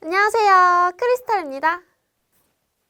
안녕하세요, 크리스탈입니다.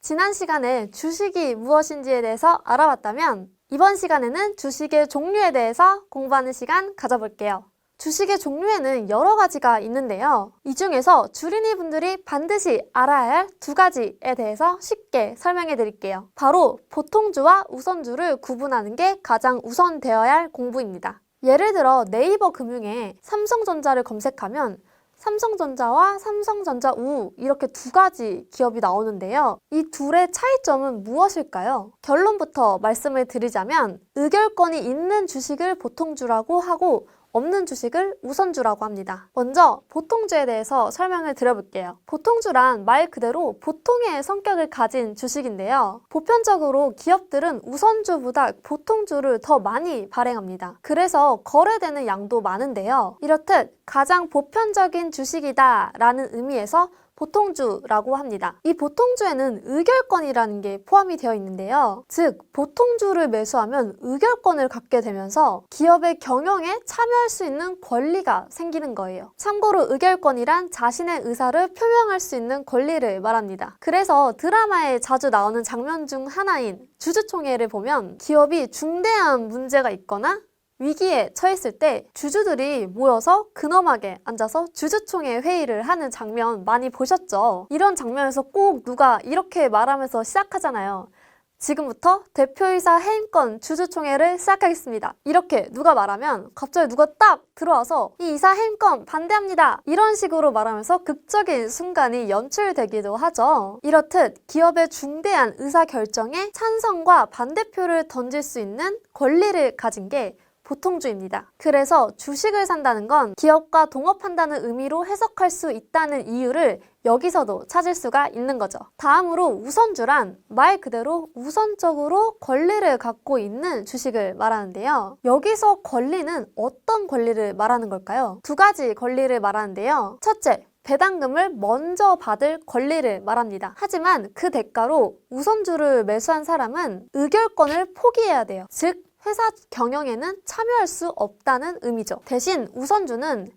지난 시간에 주식이 무엇인지에 대해서 알아봤다면 이번 시간에는 주식의 종류에 대해서 공부하는 시간 가져볼게요. 주식의 종류에는 여러 가지가 있는데요. 이 중에서 주린이 분들이 반드시 알아야 할 두 가지에 대해서 쉽게 설명해 드릴게요. 바로 보통주와 우선주를 구분하는 게 가장 우선되어야 할 공부입니다. 예를 들어 네이버 금융에 삼성전자를 검색하면 삼성전자와 삼성전자 우 이렇게 두 가지 기업이 나오는데요. 이 둘의 차이점은 무엇일까요? 결론부터 말씀을 드리자면 의결권이 있는 주식을 보통주라고 하고 없는 주식을 우선주라고 합니다. 먼저 보통주에 대해서 설명을 드려볼게요. 보통주란 말 그대로 보통의 성격을 가진 주식인데요. 보편적으로 기업들은 우선주보다 보통주를 더 많이 발행합니다. 그래서 거래되는 양도 많은데요. 이렇듯 가장 보편적인 주식이다 라는 의미에서 보통주라고 합니다. 이 보통주에는 의결권이라는 게 포함이 되어 있는데요. 즉, 보통주를 매수하면 의결권을 갖게 되면서 기업의 경영에 참여할 수 있는 권리가 생기는 거예요. 참고로 의결권이란 자신의 의사를 표명할 수 있는 권리를 말합니다. 그래서 드라마에 자주 나오는 장면 중 하나인 주주총회를 보면 기업이 중대한 문제가 있거나 위기에 처했을 때 주주들이 모여서 근엄하게 앉아서 주주총회 회의를 하는 장면 많이 보셨죠? 이런 장면에서 꼭 누가 이렇게 말하면서 시작하잖아요. 지금부터 대표이사 해임권 주주총회를 시작하겠습니다. 이렇게 누가 말하면 갑자기 누가 딱 들어와서 이 이사 해임권 반대합니다. 이런 식으로 말하면서 극적인 순간이 연출되기도 하죠. 이렇듯 기업의 중대한 의사결정에 찬성과 반대표를 던질 수 있는 권리를 가진 게 보통주입니다. 그래서 주식을 산다는 건 기업과 동업한다는 의미로 해석할 수 있다는 이유를 여기서도 찾을 수가 있는 거죠. 다음으로 우선주란 말 그대로 우선적으로 권리를 갖고 있는 주식을 말하는데요. 여기서 권리는 어떤 권리를 말하는 걸까요? 두 가지 권리를 말하는데요. 첫째, 배당금을 먼저 받을 권리를 말합니다. 하지만 그 대가로 우선주를 매수한 사람은 의결권을 포기해야 돼요. 즉, 회사 경영에는 참여할 수 없다는 의미죠. 대신 우선주는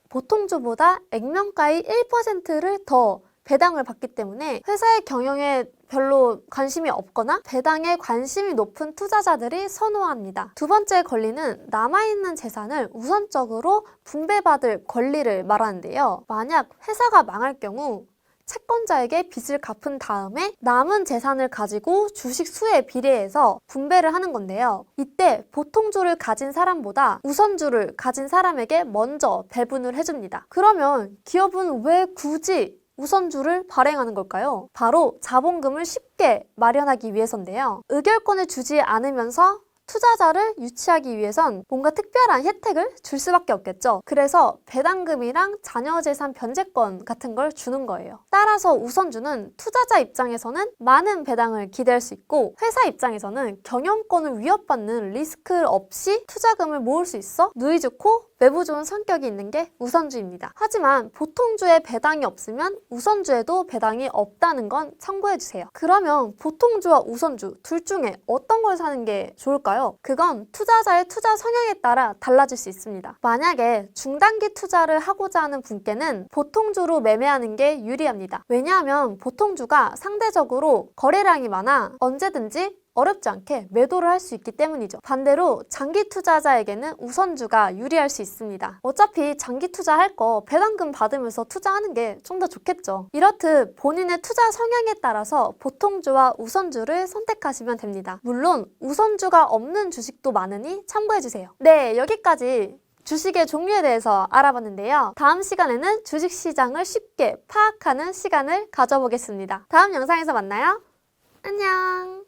보통주보다 액면가의 1%를 더 배당을 받기 때문에 회사의 경영에 별로 관심이 없거나 배당에 관심이 높은 투자자들이 선호합니다. 두 번째 권리는 남아있는 재산을 우선적으로 분배받을 권리를 말하는데요. 만약 회사가 망할 경우 채권자에게 빚을 갚은 다음에 남은 재산을 가지고 주식 수에 비례해서 분배를 하는 건데요. 이때 보통주를 가진 사람보다 우선주를 가진 사람에게 먼저 배분을 해줍니다. 그러면 기업은 왜 굳이 우선주를 발행하는 걸까요? 바로 자본금을 쉽게 마련하기 위해서인데요. 의결권을 주지 않으면서 투자자를 유치하기 위해선 뭔가 특별한 혜택을 줄 수밖에 없겠죠. 그래서 배당금이랑 자녀재산 변제권 같은 걸 주는 거예요. 따라서 우선주는 투자자 입장에서는 많은 배당을 기대할 수 있고 회사 입장에서는 경영권을 위협받는 리스크 없이 투자금을 모을 수 있어 누이 좋고 외부 좋은 성격이 있는 게 우선주입니다. 하지만 보통주에 배당이 없으면 우선주에도 배당이 없다는 건 참고해주세요. 그러면 보통주와 우선주 둘 중에 어떤 걸 사는 게 좋을까요? 그건 투자자의 투자 성향에 따라 달라질 수 있습니다. 만약에 중단기 투자를 하고자 하는 분께는 보통주로 매매하는 게 유리합니다. 왜냐하면 보통주가 상대적으로 거래량이 많아 언제든지 어렵지 않게 매도를 할 수 있기 때문이죠. 반대로 장기 투자자에게는 우선주가 유리할 수 있습니다. 어차피 장기 투자할 거 배당금 받으면서 투자하는 게 좀 더 좋겠죠. 이렇듯 본인의 투자 성향에 따라서 보통주와 우선주를 선택하시면 됩니다. 물론 우선주가 없는 주식도 많으니 참고해주세요. 네, 여기까지 주식의 종류에 대해서 알아봤는데요. 다음 시간에는 주식시장을 쉽게 파악하는 시간을 가져보겠습니다. 다음 영상에서 만나요. 안녕.